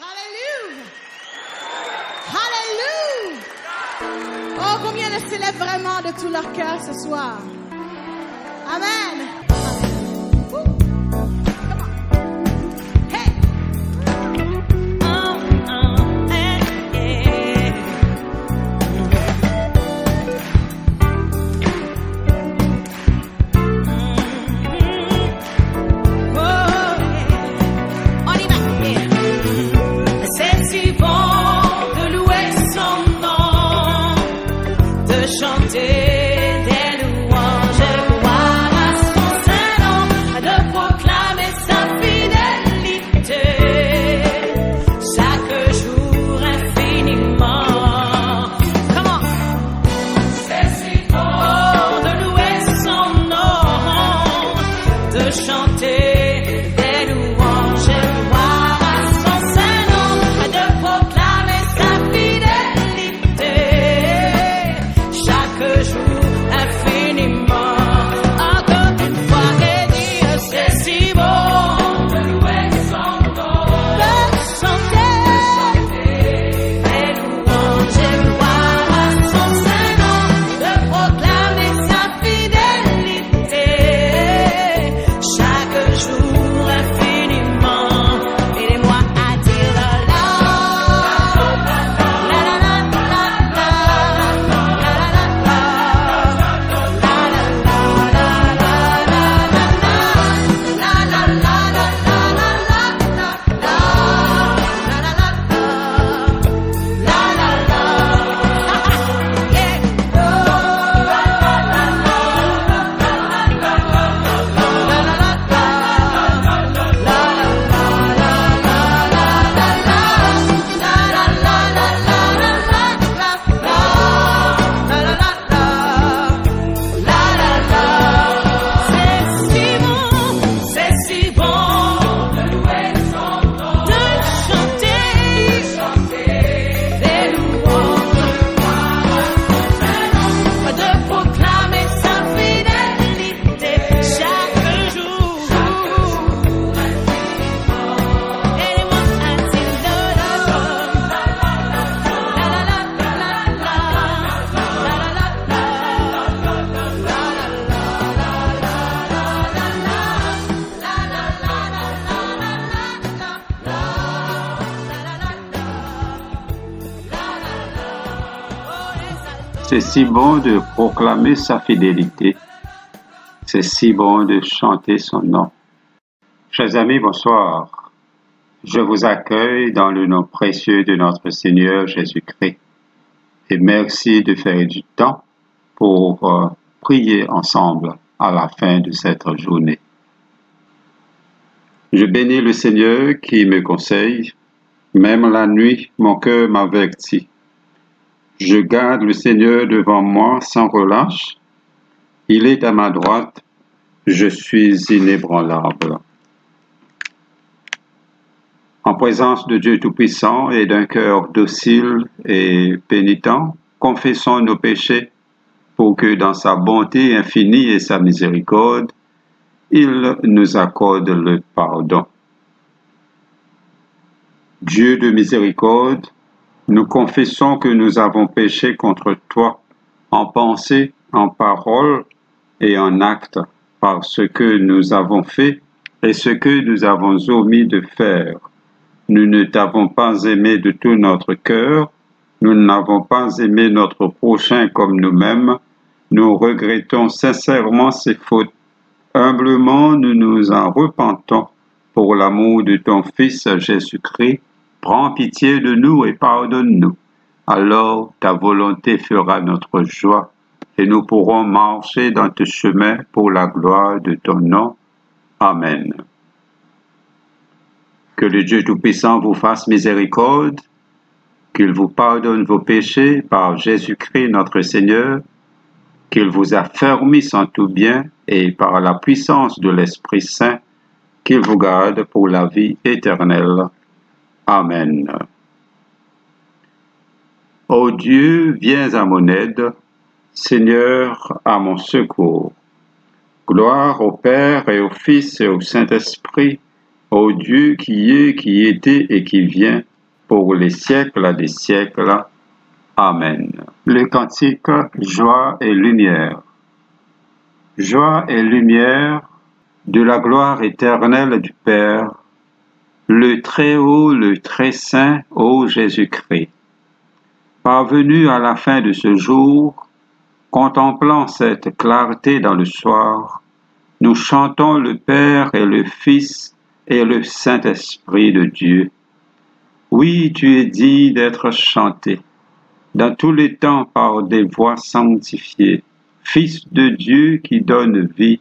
Alléluia. Alléluia. Oh, combien le célèbrent vraiment de tout leur cœur ce soir. Amen. C'est si bon de proclamer sa fidélité. C'est si bon de chanter son nom. Chers amis, bonsoir. Je vous accueille dans le nom précieux de notre Seigneur Jésus-Christ. Et merci de faire du temps pour prier ensemble à la fin de cette journée. Je bénis le Seigneur qui me conseille. Même la nuit, mon cœur m'avertit. Je garde le Seigneur devant moi sans relâche. Il est à ma droite. Je suis inébranlable. En présence de Dieu Tout-Puissant et d'un cœur docile et pénitent, confessons nos péchés pour que dans sa bonté infinie et sa miséricorde, il nous accorde le pardon. Dieu de miséricorde, nous confessons que nous avons péché contre toi en pensée, en parole et en acte, par ce que nous avons fait et ce que nous avons omis de faire. Nous ne t'avons pas aimé de tout notre cœur, nous n'avons pas aimé notre prochain comme nous-mêmes, nous regrettons sincèrement ces fautes. Humblement, nous nous en repentons pour l'amour de ton Fils Jésus-Christ. Prends pitié de nous et pardonne-nous. Alors ta volonté fera notre joie et nous pourrons marcher dans tes chemins pour la gloire de ton nom. Amen. Que le Dieu Tout-Puissant vous fasse miséricorde, qu'il vous pardonne vos péchés par Jésus-Christ notre Seigneur, qu'il vous affermisse en tout bien et par la puissance de l'Esprit Saint, qu'il vous garde pour la vie éternelle. Amen. Ô Dieu, viens à mon aide, Seigneur, à mon secours. Gloire au Père et au Fils et au Saint-Esprit, ô Dieu qui est, qui était et qui vient, pour les siècles des siècles. Amen. Le cantique Joie et lumière. Joie et lumière de la gloire éternelle du Père, le Très-Haut, le Très-Saint, ô Jésus-Christ. Parvenu à la fin de ce jour, contemplant cette clarté dans le soir, nous chantons le Père et le Fils et le Saint-Esprit de Dieu. Oui, tu es dit d'être chanté dans tous les temps par des voix sanctifiées. Fils de Dieu qui donne vie,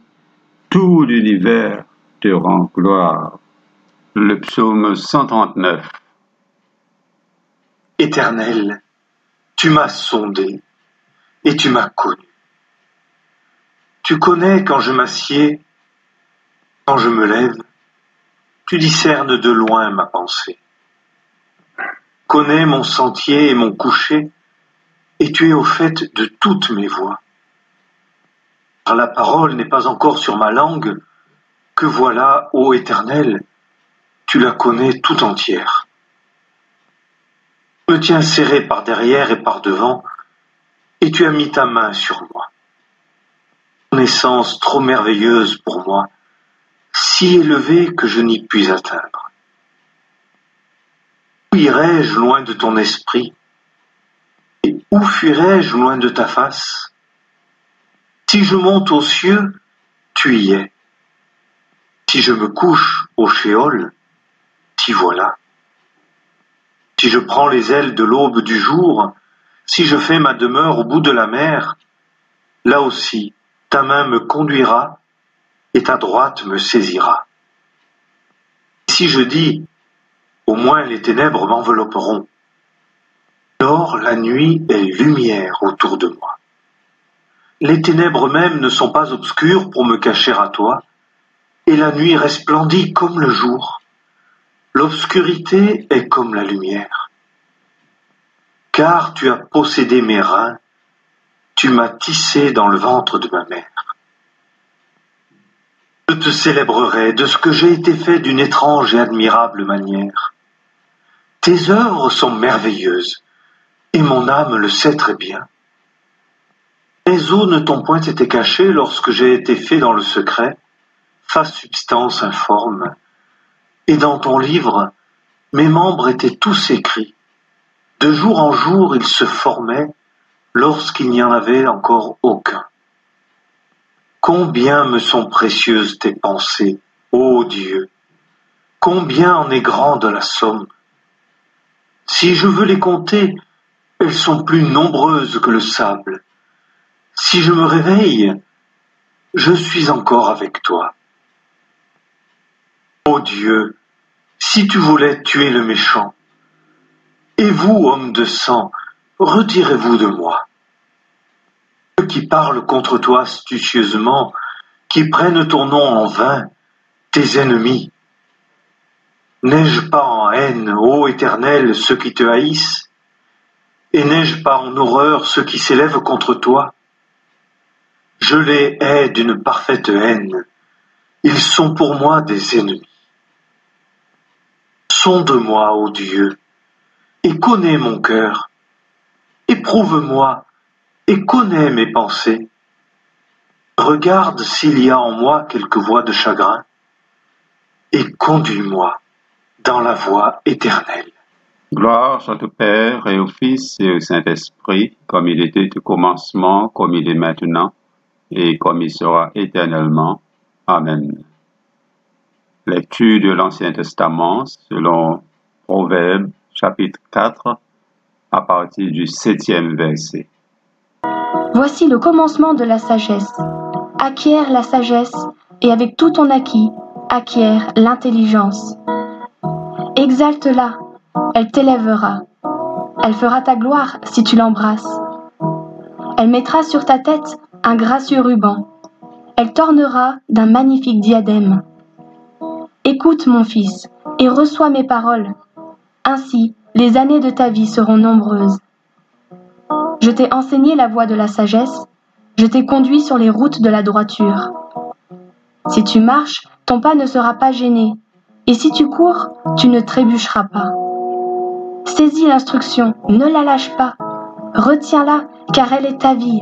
tout l'univers te rend gloire. Le psaume 139. Éternel, tu m'as sondé et tu m'as connu. Tu connais quand je m'assieds, quand je me lève, tu discernes de loin ma pensée. Connais mon sentier et mon coucher, et tu es au fait de toutes mes voies. Car la parole n'est pas encore sur ma langue, que voilà, ô Éternel, tu la connais tout entière. Tu me tiens serré par derrière et par devant, et tu as mis ta main sur moi. Connaissance trop merveilleuse pour moi, si élevée que je n'y puis atteindre. Où irais-je loin de ton esprit? Et où fuirais-je loin de ta face? Si je monte aux cieux, tu y es. Si je me couche au Shéol, t'y voilà. Si je prends les ailes de l'aube du jour, si je fais ma demeure au bout de la mer, là aussi ta main me conduira et ta droite me saisira. Si je dis, au moins les ténèbres m'envelopperont, alors la nuit est lumière autour de moi. Les ténèbres même ne sont pas obscures pour me cacher à toi, et la nuit resplendit comme le jour. L'obscurité est comme la lumière. Car tu as possédé mes reins, tu m'as tissé dans le ventre de ma mère. Je te célébrerai de ce que j'ai été fait d'une étrange et admirable manière. Tes œuvres sont merveilleuses, et mon âme le sait très bien. Mes os ne t'ont point été cachés lorsque j'ai été fait dans le secret, face substance informe, et dans ton livre, mes membres étaient tous écrits. De jour en jour, ils se formaient lorsqu'il n'y en avait encore aucun. Combien me sont précieuses tes pensées, ô Dieu! Combien en est grande la somme! Si je veux les compter, elles sont plus nombreuses que le sable. Si je me réveille, je suis encore avec toi. Ô Dieu, si tu voulais tuer le méchant, et vous, hommes de sang, retirez-vous de moi. Ceux qui parlent contre toi astucieusement, qui prennent ton nom en vain, tes ennemis. N'ai-je pas en haine, ô Éternel, ceux qui te haïssent? Et n'ai-je pas en horreur ceux qui s'élèvent contre toi? Je les hais d'une parfaite haine. Ils sont pour moi des ennemis. Sonde-moi, ô Dieu, et connais mon cœur. Éprouve-moi et connais mes pensées. Regarde s'il y a en moi quelque voie de chagrin, et conduis-moi dans la voie éternelle. Gloire soit au Père et au Fils et au Saint-Esprit, comme il était au commencement, comme il est maintenant, et comme il sera éternellement. Amen. Lecture de l'Ancien Testament selon Proverbes, chapitre 4, à partir du 7e verset. Voici le commencement de la sagesse. Acquiert la sagesse, et avec tout ton acquis, acquiert l'intelligence. Exalte-la, elle t'élèvera. Elle fera ta gloire si tu l'embrasses. Elle mettra sur ta tête un gracieux ruban. Elle t'ornera d'un magnifique diadème. Écoute, mon fils, et reçois mes paroles. Ainsi, les années de ta vie seront nombreuses. Je t'ai enseigné la voie de la sagesse, je t'ai conduit sur les routes de la droiture. Si tu marches, ton pas ne sera pas gêné, et si tu cours, tu ne trébucheras pas. Saisis l'instruction, ne la lâche pas. Retiens-la, car elle est ta vie.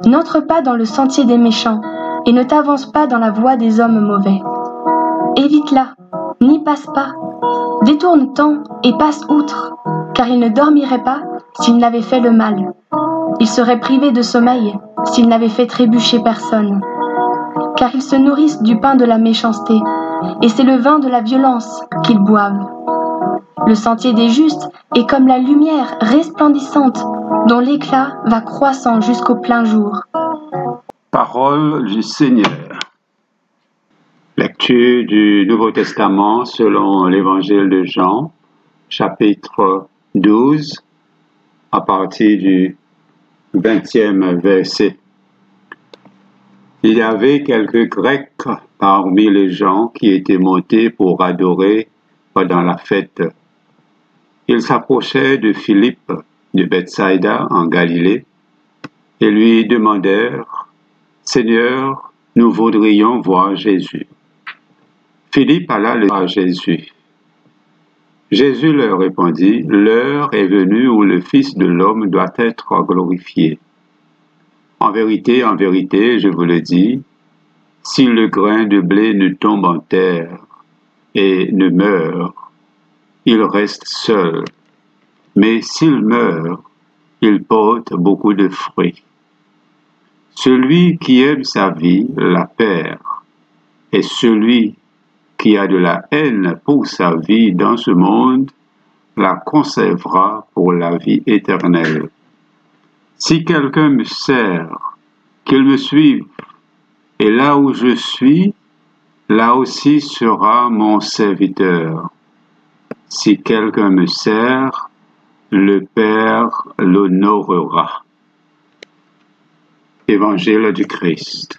N'entre pas dans le sentier des méchants, et ne t'avance pas dans la voie des hommes mauvais. Évite-la, n'y passe pas. Détourne-t'en et passe outre, car il ne dormirait pas s'il n'avait fait le mal. Il serait privé de sommeil s'il n'avait fait trébucher personne. Car ils se nourrissent du pain de la méchanceté, et c'est le vin de la violence qu'ils boivent. Le sentier des justes est comme la lumière resplendissante dont l'éclat va croissant jusqu'au plein jour. Parole du Seigneur. Lecture du Nouveau Testament selon l'Évangile de Jean, chapitre 12, à partir du 20e verset. Il y avait quelques Grecs parmi les gens qui étaient montés pour adorer pendant la fête. Ils s'approchaient de Philippe de Bethsaïda en Galilée et lui demandèrent « Seigneur, nous voudrions voir Jésus. » Philippe alla voir Jésus. Jésus leur répondit « L'heure est venue où le Fils de l'homme doit être glorifié. En vérité, je vous le dis, si le grain de blé ne tombe en terre et ne meurt, il reste seul. Mais s'il meurt, il porte beaucoup de fruits. Celui qui aime sa vie la perd, et celui qui a de la haine pour sa vie dans ce monde la conservera pour la vie éternelle. Si quelqu'un me sert, qu'il me suive, et là où je suis, là aussi sera mon serviteur. Si quelqu'un me sert, le Père l'honorera. Évangile du Christ.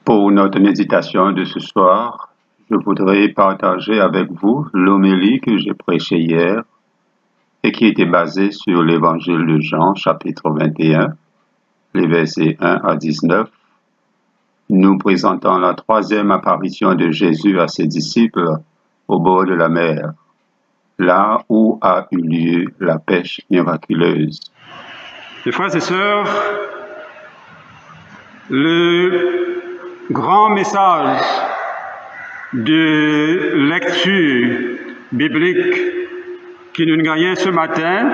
Pour notre méditation de ce soir, je voudrais partager avec vous l'homélie que j'ai prêchée hier et qui était basée sur l'Évangile de Jean, chapitre 21, les versets 1 à 19, nous présentant la troisième apparition de Jésus à ses disciples au bord de la mer, là où a eu lieu la pêche miraculeuse. Mes frères et sœurs, le grand message de lecture biblique qui nous gagne ce matin,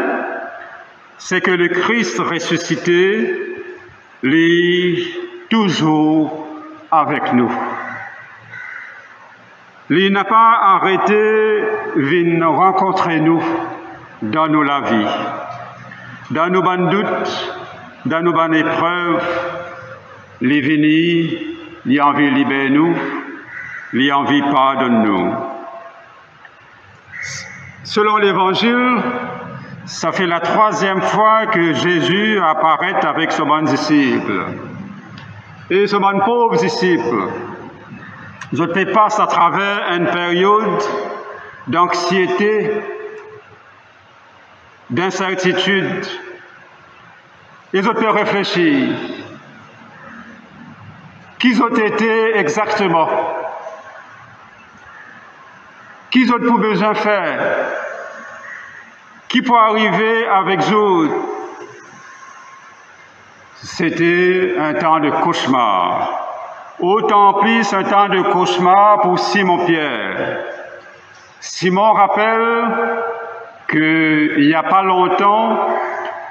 c'est que le Christ ressuscité est toujours avec nous. Il n'a pas arrêté de rencontrer nous dans nos la vie, dans nos bonnes doutes, dans nos bonnes épreuves. Il est venu, il a envie de libérer nous, il a envie de pardonner nous. Selon l'Évangile, ça fait la troisième fois que Jésus apparaît avec son bon disciple. Et ce bon pauvre disciple, je passe à travers une période d'anxiété, d'incertitude, et je peux réfléchir. Qui ont été exactement? Qui ont pour besoin faire? Qui peut arriver avec eux? C'était un temps de cauchemar. Autant plus un temps de cauchemar pour Simon-Pierre. Simon rappelle qu'il n'y a pas longtemps,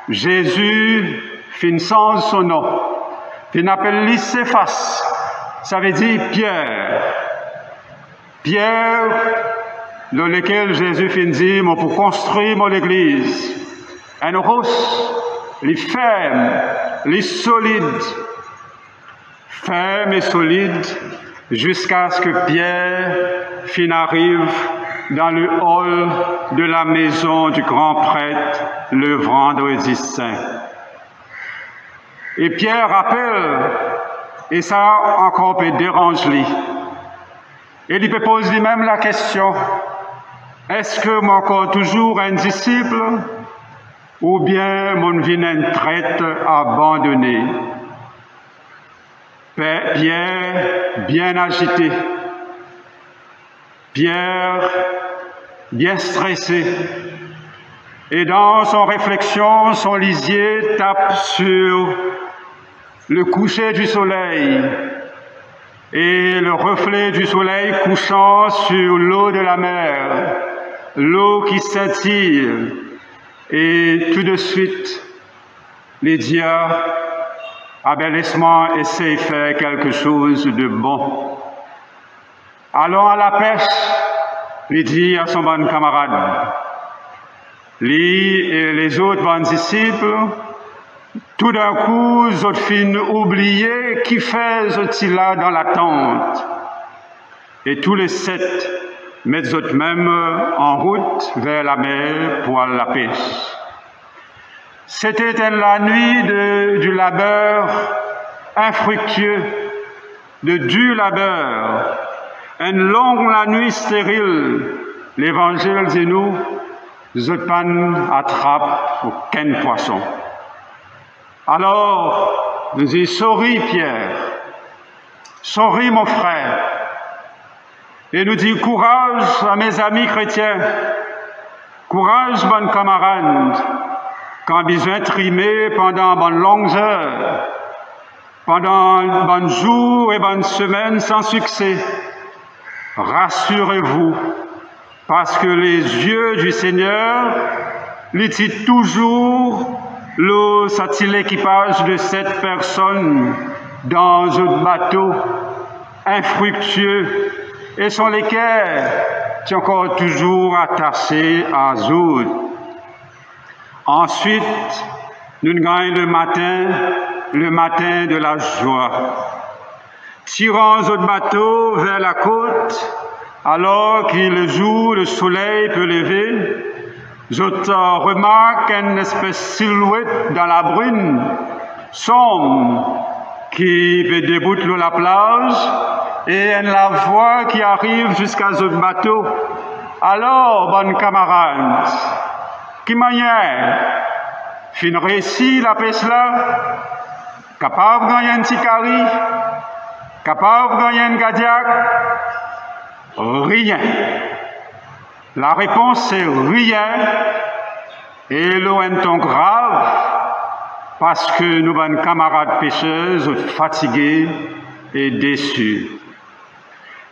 Jésus fit change son nom. Il appelle Lycéphas, ça veut dire Pierre. Pierre, dans lequel Jésus fit dire, pour construire mon église. Un roche, les ferme, les solide. Ferme et solide, jusqu'à ce que Pierre arrive dans le hall de la maison du grand prêtre le vendredi saint. Et Pierre rappelle, et ça encore peut déranger, et il peut poser lui-même la question, est-ce que moi encore toujours un disciple, ou bien mon vie une traite abandonnée? Pierre, bien agité, Pierre, bien stressé, Et dans son réflexion, son lisier tape sur le coucher du soleil et le reflet du soleil couchant sur l'eau de la mer, l'eau qui scintille, et tout de suite, Lydia, embellissement, essaie de faire quelque chose de bon. Allons à la pêche, il dit à son bon camarade. Lui et les autres bons disciples, tout d'un coup, ils ont fini oublié qui faisait-il là dans la tente. Et tous les 7 mettent eux-mêmes en route vers la mer pour la pêche. C'était la nuit du labeur infructueux, de dur labeur, une longue la nuit stérile. L'Évangile dit nous, Zotpan attrape aucun poisson. Alors, je dis, souris Pierre, souris mon frère, et nous dit, courage à mes amis chrétiens, courage bonne camarade, quand besoin trimer pendant bonnes longues heures, pendant bonnes jours et bonnes semaines sans succès. Rassurez-vous, parce que les yeux du Seigneur lisent toujours l'équipage de 7 personnes dans un bateau infructueux et sont lesquels sont encore toujours attachés à eux. Ensuite, nous gagnons le matin de la joie. Tirant notre bateau vers la côte, alors que le jour, le soleil peut lever, je remarque une espèce de silhouette dans la brune, sombre, qui peut débouter la plage, et la voix qui arrive jusqu'à notre bateau. Alors, bonne camarade, qui manière, fin réussi la pêche là, capable de gagner un petit carré, capable de gagner un gadiac, rien. La réponse c'est rien, et l'eau est donc grave, parce que nous, bonnes camarades pêcheuses, sommes fatigués et déçus.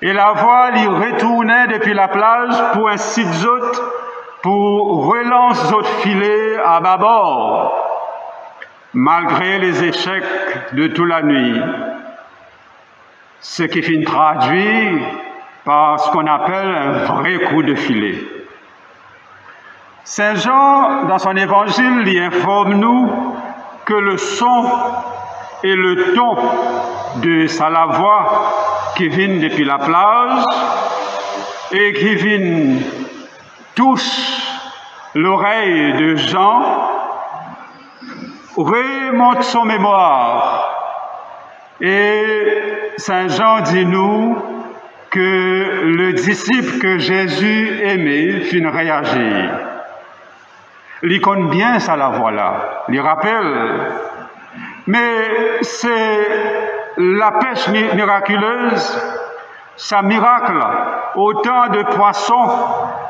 Et la voile y retournait depuis la plage pour un site autres, pour relancer notre filet à bâbord, malgré les échecs de toute la nuit. Ce qui finit traduit par ce qu'on appelle un vrai coup de filet. Saint Jean, dans son évangile, y informe-nous que le son et le ton de sa voix qui viennent depuis la plage et qui viennent touche l'oreille de Jean, remonte son mémoire. Et Saint Jean dit nous que le disciple que Jésus aimait finit réagir. Il connaît bien ça la voix là, il rappelle. Mais c'est la pêche miraculeuse, ça miracle, autant de poissons.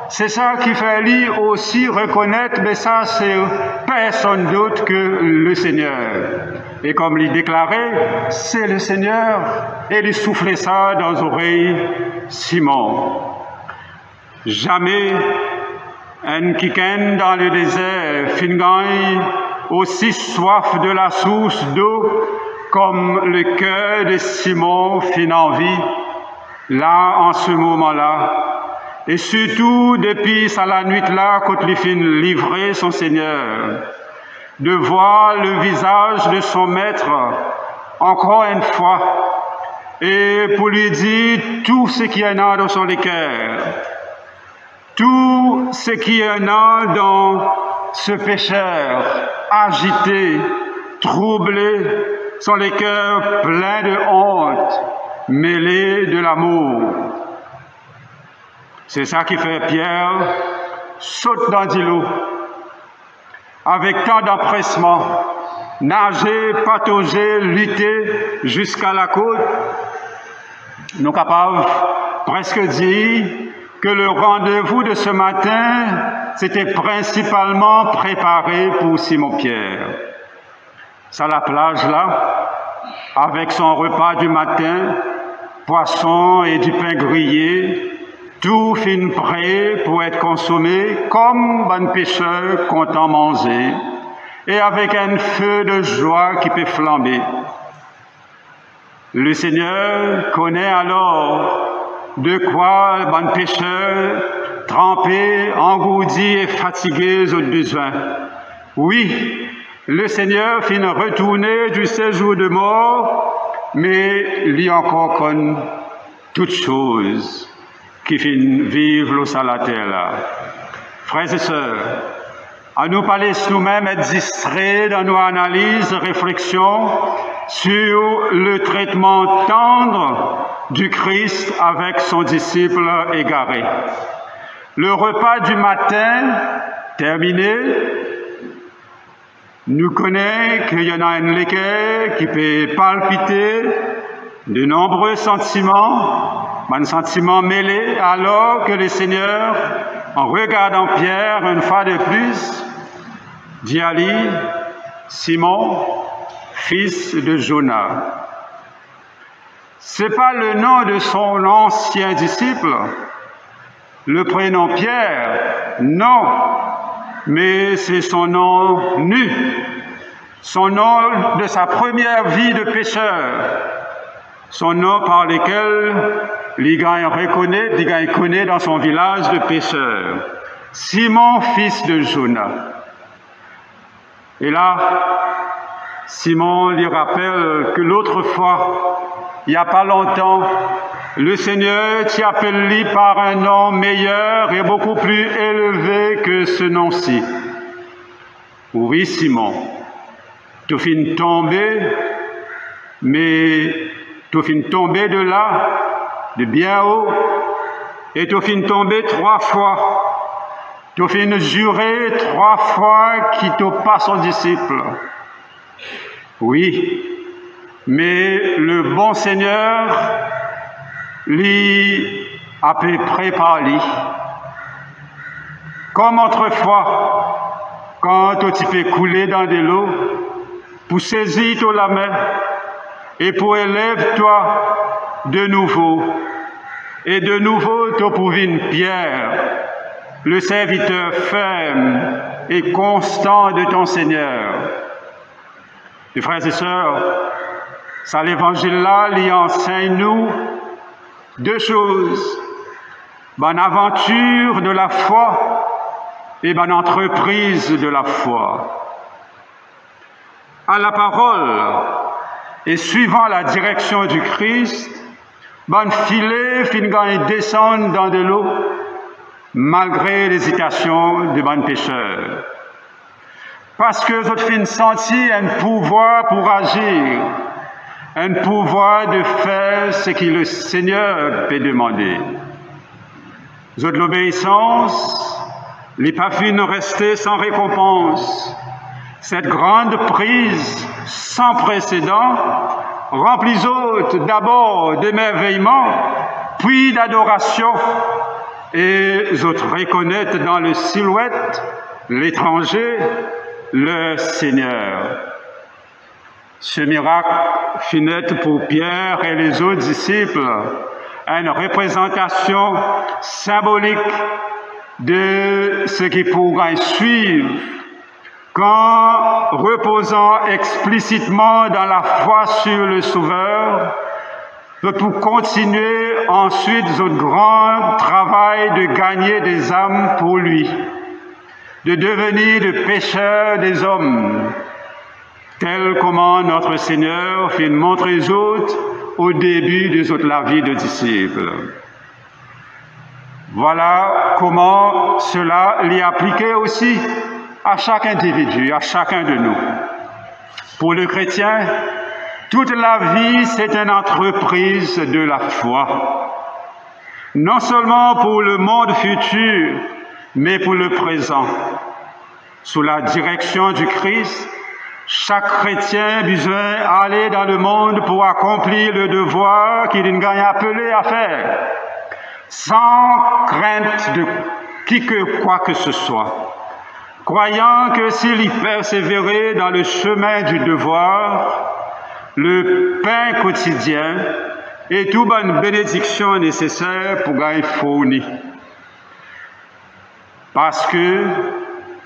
C'est ça qui fait lui aussi reconnaître, mais ça c'est personne d'autre que le Seigneur. Et comme il déclarait, c'est le Seigneur, et il soufflait ça dans les oreilles Simon. Jamais un quiquin dans le désert fingagne aussi soif de la source d'eau comme le cœur de Simon fin envie, là en ce moment-là. Et surtout, depuis la nuit-là, quand il finit livrer son Seigneur, de voir le visage de son maître encore une fois, et pour lui dire tout ce qu'il y en a dans son cœur, tout ce qu'il y en a dans ce pécheur agité, troublé, sont les cœurs pleins de honte, mêlés de l'amour. C'est ça qui fait Pierre saute dans l'eau, avec tant d'empressement, nager, patauger, lutter jusqu'à la côte. Nous sommes capables presque dire que le rendez-vous de ce matin s'était principalement préparé pour Simon-Pierre. C'est à la plage là, avec son repas du matin, poisson et du pain grillé, tout fin prêt pour être consommé comme un pêcheur content manger, et avec un feu de joie qui peut flamber. Le Seigneur connaît alors de quoi un pêcheur trempé, engourdi et fatigué a besoin. Oui, le Seigneur finit retourner du séjour de mort, mais il y a encore comme toutes choses qui finissent vivre sur la terre là. Frères et sœurs, à nous pas laisser nous-mêmes être distraits dans nos analyses, réflexions sur le traitement tendre du Christ avec son disciple égaré. Le repas du matin terminé, nous connaissons qu'il y en a un léquer qui peut palpiter de nombreux sentiments, un sentiment mêlé, alors que le Seigneur, en regardant Pierre une fois de plus, dit à lui, Simon, fils de Jonas. Ce n'est pas le nom de son ancien disciple, le prénom Pierre, non, mais c'est son nom nu, son nom de sa première vie de pécheur, son nom par lequel les gars reconnaît dans son village de pécheur, Simon, fils de Jonas. Et là, Simon lui rappelle que l'autre fois, il n'y a pas longtemps, le Seigneur t'y appelle lui par un nom meilleur et beaucoup plus élevé que ce nom-ci. Oui, Simon, tu finis tomber, mais tu finis tomber de là, de bien haut, et tu finis tomber 3 fois. Tu finis jurer 3 fois qu'il n'est pas son disciple. Oui, mais le bon Seigneur, lui, a préparé, comme autrefois, quand tu peux couler dans de l'eau, pour saisir toi la main, et pour élève toi de nouveau, et de nouveau tu pour une pierre, le serviteur ferme et constant de ton Seigneur. Les frères et sœurs, ça l'évangile-là, il enseigne nous 2 choses. Bonne aventure de la foi et bonne entreprise de la foi. À la parole et suivant la direction du Christ, bonne filet fin descendre dans de l'eau, malgré l'hésitation de bon pécheur. Parce que vous fin senti un pouvoir pour agir, un pouvoir de faire ce que le Seigneur peut demander. Vous de l'obéissance, les pas fin rester sans récompense. Cette grande prise sans précédent remplit d'abord d'émerveillement, puis d'adoration, et autres reconnaître dans le silhouette l'étranger, le Seigneur. Ce miracle finit pour Pierre et les autres disciples une représentation symbolique de ce qui pourra suivre quand, reposant explicitement dans la foi sur le Sauveur, pour continuer ensuite notre grand travail de gagner des âmes pour lui, de devenir des pécheurs des hommes, tel comment notre Seigneur fait montrer aux autres au début de la vie de disciples. Voilà comment cela l'est appliqué aussi à chaque individu, à chacun de nous. Pour le chrétien, toute la vie, c'est une entreprise de la foi. Non seulement pour le monde futur, mais pour le présent. Sous la direction du Christ, chaque chrétien a besoin d'aller dans le monde pour accomplir le devoir qu'il est appelé à faire, sans crainte qui que quoi que ce soit, croyant que s'il y persévérait dans le chemin du devoir, le pain quotidien et toute bonne bénédiction nécessaire pour gagner fourni. Parce que,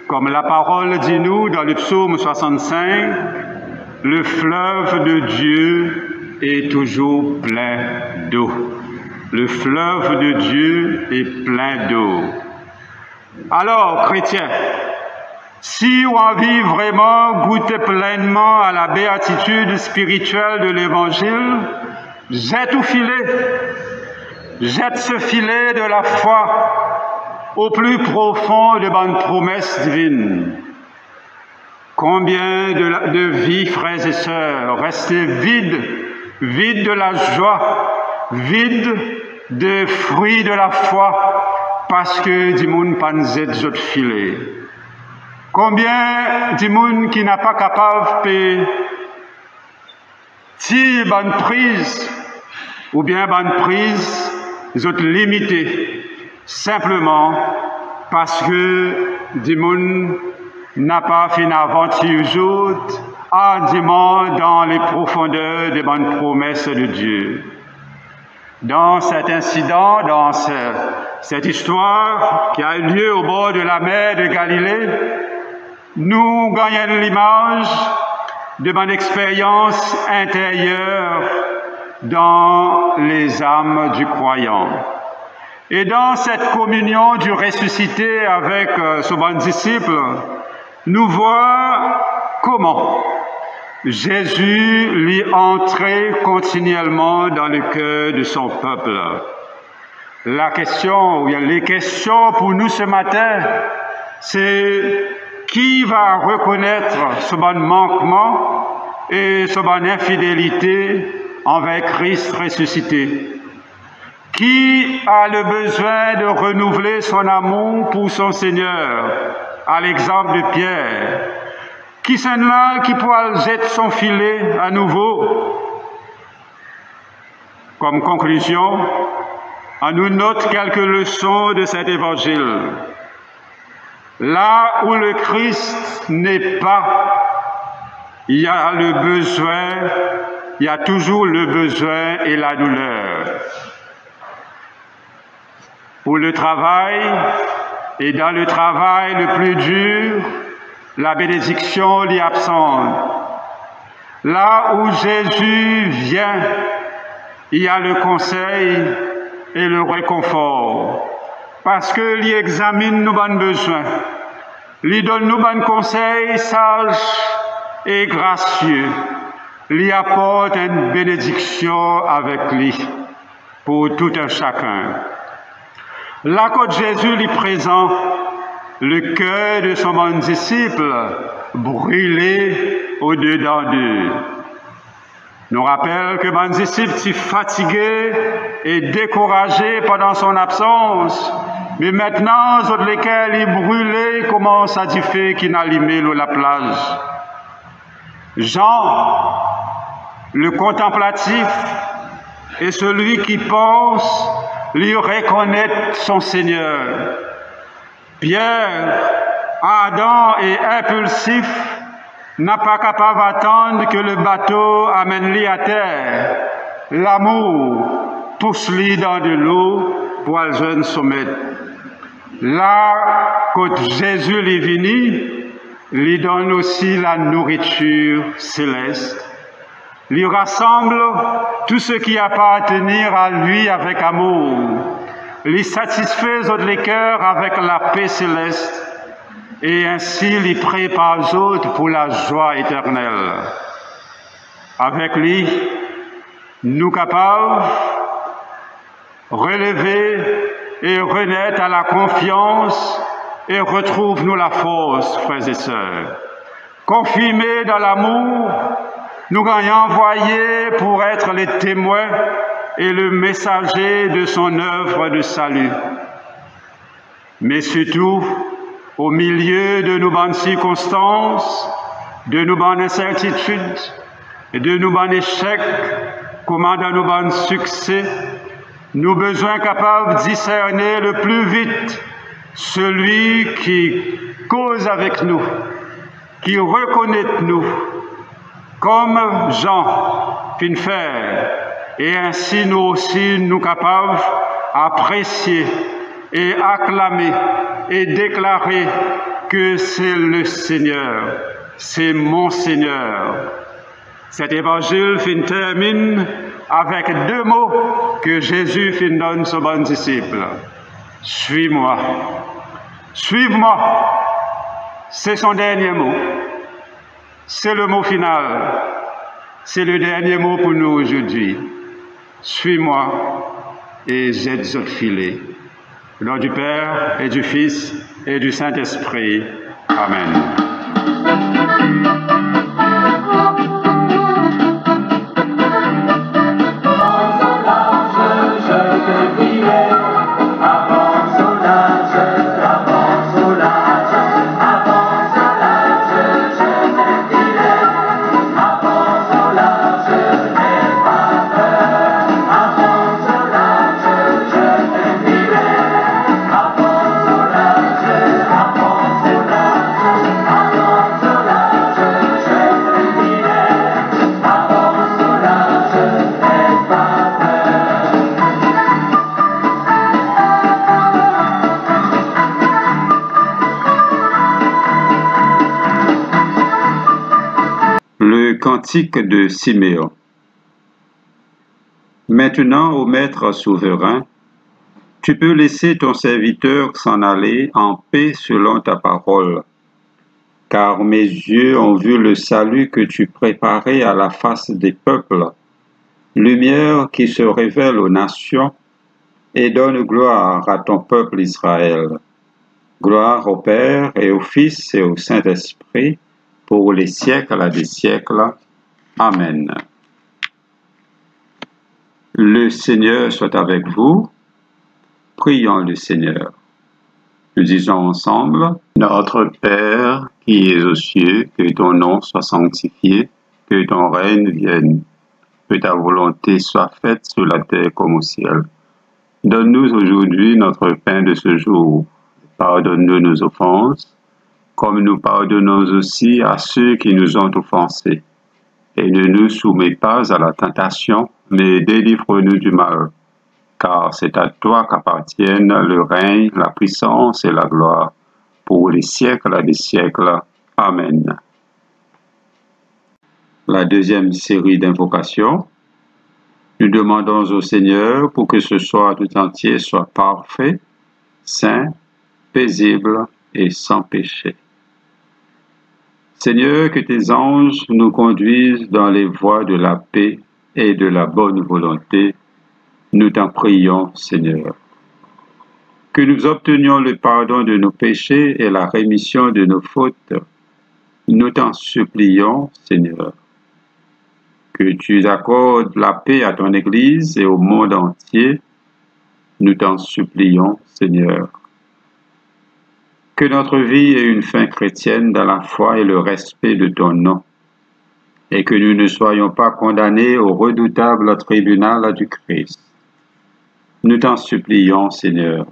comme la parole dit nous dans le psaume 65, le fleuve de Dieu est toujours plein d'eau. Le fleuve de Dieu est plein d'eau. Alors, chrétiens, si on a envie vraiment goûter pleinement à la béatitude spirituelle de l'Évangile, jette au filet. Jette ce filet de la foi au plus profond de bonnes promesses divines. Combien de vies, frères et sœurs, restées vides, vides de la joie, vides des fruits de la foi, parce que du monde pas nous aide filet. Combien du monde qui n'a pas capable de tirer bonne prise, ou bien bonne prise, les autres limitées, simplement parce que du monde n'a pas fait une aventure ardemment dans les profondeurs des bonnes promesses de Dieu. Dans cet incident, dans cette histoire qui a eu lieu au bord de la mer de Galilée, nous gagnons l'image de mon expérience intérieure dans les âmes du croyant. Et dans cette communion du ressuscité avec son bon disciple, nous voyons comment Jésus l'y entrait continuellement dans le cœur de son peuple. La question, ou bien les questions pour nous ce matin, c'est qui va reconnaître ce bon manquement et ce bonne infidélité envers Christ ressuscité? Qui a le besoin de renouveler son amour pour son Seigneur, à l'exemple de Pierre? Qui c'est là qui pourra jeter son filet à nouveau? Comme conclusion, on nous note quelques leçons de cet évangile. Là où le Christ n'est pas, il y a le besoin, il y a toujours le besoin et la douleur. Pour le travail, et dans le travail le plus dur, la bénédiction l'y absente. Là où Jésus vient, il y a le conseil et le réconfort. Parce que l'y examine nos bons besoins, l'y donne nos bons conseils sages et gracieux, l'y apporte une bénédiction avec lui pour tout un chacun. Là, quand Jésus lui présente, le cœur de son bon disciple brûlé au-dedans d'eux. Nous rappelle que mon disciple est fatigué et découragé pendant son absence, mais maintenant, autres lesquels il brûlé commence à dire qu'il n'a allumé la plage. Jean, le contemplatif, est celui qui pense lui reconnaître son Seigneur. Pierre, ardent et impulsif, n'a pas capable d'attendre que le bateau amène-lui à terre. L'amour pousse-lui dans de l'eau pour le jeune sommet. Là, quand Jésus est venu, lui donne aussi la nourriture céleste. Lui rassemble tout ce qui appartient à lui avec amour. Lui satisfait les cœurs avec la paix céleste. Et ainsi lui prépare aux autres pour la joie éternelle. Avec lui, nous capables relever et renaître à la confiance et retrouve-nous la force, frères et sœurs. Confirmés dans l'amour, nous gagnons envoyés pour être les témoins et le messager de son œuvre de salut. Mais surtout, au milieu de nos bonnes circonstances, de nos bonnes incertitudes, de nos bons échecs, comme dans nos bons succès, nous besoin capables de discerner le plus vite celui qui cause avec nous, qui reconnaît nous, comme Jean fit faire, et ainsi nous aussi nous capables d'apprécier et acclamer et déclarer que c'est le Seigneur, c'est mon Seigneur. Cet évangile termine avec deux mots que Jésus donne à ses bons disciples. Suis-moi. Suive-moi. C'est son dernier mot. C'est le mot final. C'est le dernier mot pour nous aujourd'hui. Suis-moi et j'exaucerai. Au nom du Père et du Fils et du Saint-Esprit. Amen. Le cantique de Siméon. Maintenant, ô Maître souverain, tu peux laisser ton serviteur s'en aller en paix selon ta parole, car mes yeux ont vu le salut que tu préparais à la face des peuples, lumière qui se révèle aux nations et donne gloire à ton peuple Israël. Gloire au Père et au Fils et au Saint-Esprit, pour les siècles des siècles. Amen. Le Seigneur soit avec vous. Prions le Seigneur. Nous disons ensemble, Notre Père qui es aux cieux, que ton nom soit sanctifié, que ton règne vienne, que ta volonté soit faite sur la terre comme au ciel. Donne-nous aujourd'hui notre pain de ce jour. Pardonne-nous nos offenses, comme nous pardonnons aussi à ceux qui nous ont offensés. Et ne nous soumets pas à la tentation, mais délivre-nous du mal. Car c'est à toi qu'appartiennent le règne, la puissance et la gloire, pour les siècles des siècles. Amen. La deuxième série d'invocations. Nous demandons au Seigneur pour que ce soir tout entier soit parfait, saint, paisible et sans péché. Seigneur, que tes anges nous conduisent dans les voies de la paix et de la bonne volonté. Nous t'en prions, Seigneur. Que nous obtenions le pardon de nos péchés et la rémission de nos fautes. Nous t'en supplions, Seigneur. Que tu accordes la paix à ton Église et au monde entier. Nous t'en supplions, Seigneur. Que notre vie ait une fin chrétienne dans la foi et le respect de ton nom, et que nous ne soyons pas condamnés au redoutable tribunal du Christ. Nous t'en supplions, Seigneur.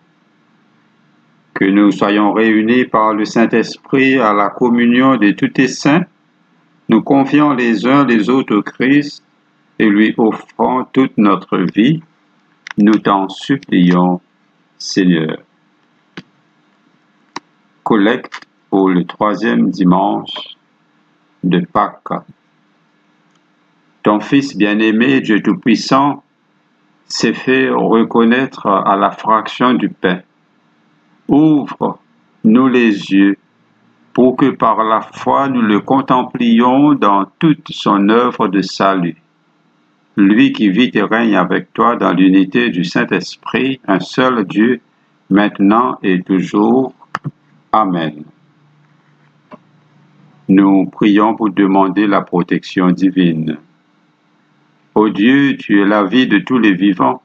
Que nous soyons réunis par le Saint-Esprit à la communion de tous tes saints, nous confiant les uns les autres au Christ et lui offrant toute notre vie. Nous t'en supplions, Seigneur. Collecte pour le 3e dimanche de Pâques. Ton Fils bien-aimé, Dieu Tout-Puissant, s'est fait reconnaître à la fraction du pain. Ouvre-nous les yeux pour que par la foi nous le contemplions dans toute son œuvre de salut. Lui qui vit et règne avec toi dans l'unité du Saint-Esprit, un seul Dieu, maintenant et toujours. Amen. Nous prions pour demander la protection divine. Ô Dieu, tu es la vie de tous les vivants,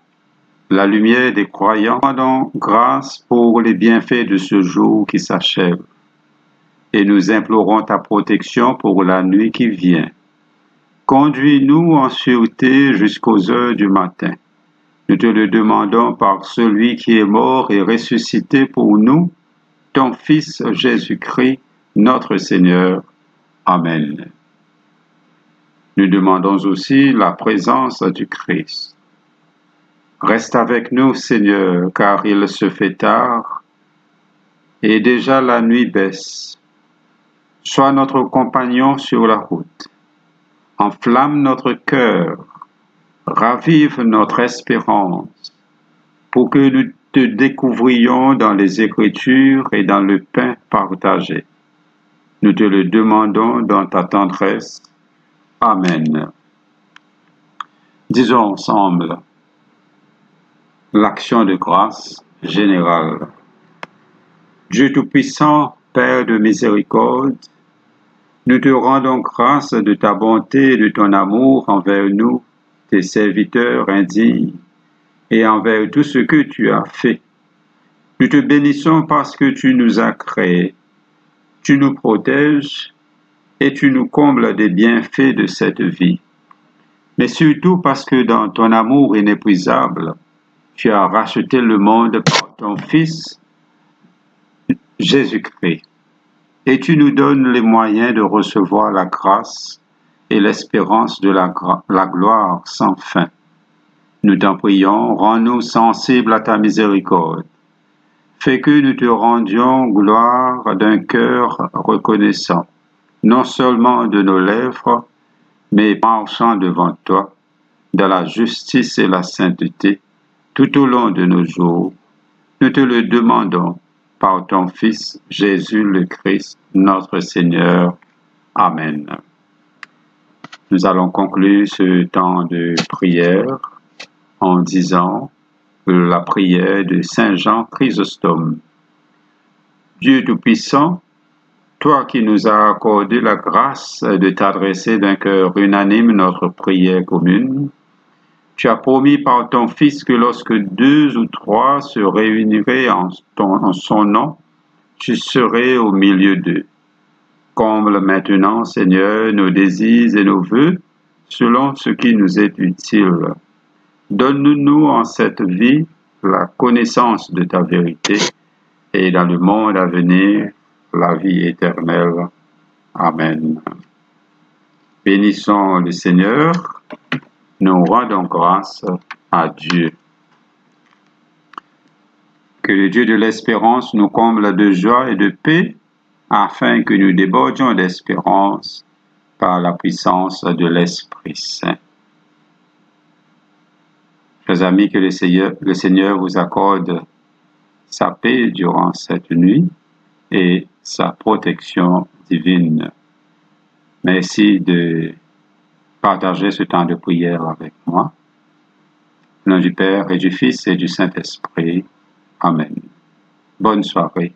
la lumière des croyants. Rendons grâce pour les bienfaits de ce jour qui s'achève. Et nous implorons ta protection pour la nuit qui vient. Conduis-nous en sûreté jusqu'aux heures du matin. Nous te le demandons par celui qui est mort et ressuscité pour nous, ton Fils Jésus-Christ, notre Seigneur. Amen. Nous demandons aussi la présence du Christ. Reste avec nous, Seigneur, car il se fait tard et déjà la nuit baisse. Sois notre compagnon sur la route. Enflamme notre cœur, ravive notre espérance, pour que nous te découvrions dans les Écritures et dans le pain partagé. Nous te le demandons dans ta tendresse. Amen. Disons ensemble l'action de grâce générale. Dieu Tout-Puissant, Père de miséricorde, nous te rendons grâce de ta bonté et de ton amour envers nous, tes serviteurs indignes, et envers tout ce que tu as fait. Nous te bénissons parce que tu nous as créés, tu nous protèges et tu nous combles des bienfaits de cette vie. Mais surtout parce que dans ton amour inépuisable, tu as racheté le monde par ton Fils, Jésus-Christ. Et tu nous donnes les moyens de recevoir la grâce et l'espérance de la gloire sans fin. Nous t'en prions, rends-nous sensibles à ta miséricorde. Fais que nous te rendions gloire d'un cœur reconnaissant, non seulement de nos lèvres, mais marchant devant toi, dans la justice et la sainteté, tout au long de nos jours. Nous te le demandons par ton Fils Jésus le Christ, notre Seigneur. Amen. Nous allons conclure ce temps de prière en disant la prière de Saint Jean Chrysostome. Dieu Tout-Puissant, toi qui nous as accordé la grâce de t'adresser d'un cœur unanime notre prière commune, tu as promis par ton Fils que lorsque 2 ou 3 se réuniraient en son nom, tu serais au milieu d'eux. Comble maintenant, Seigneur, nos désirs et nos vœux selon ce qui nous est utile. Donne-nous en cette vie la connaissance de ta vérité et dans le monde à venir la vie éternelle. Amen. Bénissons le Seigneur, nous rendons grâce à Dieu. Que le Dieu de l'espérance nous comble de joie et de paix, afin que nous débordions d'espérance par la puissance de l'Esprit Saint. Chers amis, que le Seigneur vous accorde sa paix durant cette nuit et sa protection divine. Merci de partager ce temps de prière avec moi. Au nom du Père et du Fils et du Saint-Esprit. Amen. Bonne soirée.